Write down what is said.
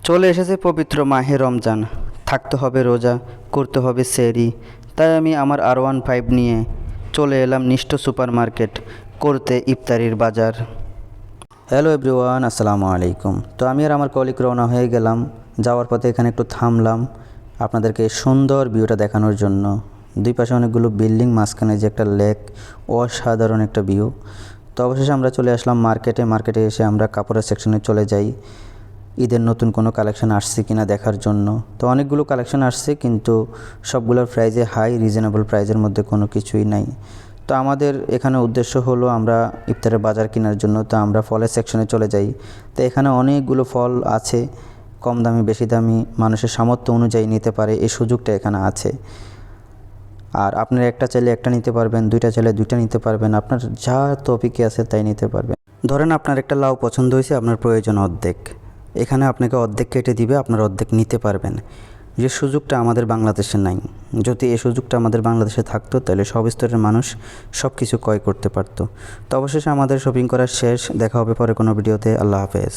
চলে এসেছে পবিত্র মাহে রমজান। থাকতে হবে রোজা, করতে হবে সেহরি। তাই আমি আমার R15 নিয়ে চলে এলাম নিষ্ট সুপার মার্কেট করতে ইফতারির বাজার। হ্যালো এভরিওয়ান, আসসালামু আলাইকুম। তো আমি আর আমার কলিগ রওনা হয়ে গেলাম। যাওয়ার পথে এখানে একটু থামলাম আপনাদেরকে সুন্দর ভিউটা দেখানোর জন্য। দুই পাশে অনেকগুলো বিল্ডিং, মাঝখানে যে একটা লেক, অসাধারণ একটা ভিউ। তো অবশেষে আমরা চলে আসলাম মার্কেটে এসে আমরা কাপড়ের সেকশনে চলে যাই ঈদের নতুন কোনো কালেকশন আসছে কিনা দেখার জন্য। তো অনেকগুলো কালেকশন আসছে, কিন্তু সবগুলোর প্রাইজে হাই, রিজনেবল প্রাইজের মধ্যে কোনো কিছুই নাই। তো আমাদের এখানে উদ্দেশ্য হলো আমরা ইফতারের বাজার কেনার জন্য। তো আমরা ফলের সেকশনে চলে যাই। তো এখানে অনেকগুলো ফল আছে, কম দামি বেশি দামি, মানুষের সামর্থ্য অনুযায়ী নিতে পারে, এই সুযোগটা এখানে আছে। আর আপনার একটা চাইলে একটা নিতে পারবেন, দুইটা চাইলে দুইটা নিতে পারবেন, আপনার যা টপিকে আছে তাই নিতে পারবেন। ধরেন আপনার একটা লাউ পছন্দ হয়েছে, আপনার প্রয়োজন অর্ধেক, এখানে আপনাকে অর্ধেক কেটে দিবে, আপনার অর্ধেক নিতে পারবেন। যে সুযোগটা আমাদের বাংলাদেশে নাই। যদি এই সুযোগটা আমাদের বাংলাদেশে থাকতো তাহলে সব স্তরের মানুষ সব কিছু ক্রয় করতে পারতো। তো অবশেষে আমাদের শপিং করা শেষ। দেখা হবে পরে কোনো ভিডিওতে। আল্লাহ হাফেজ।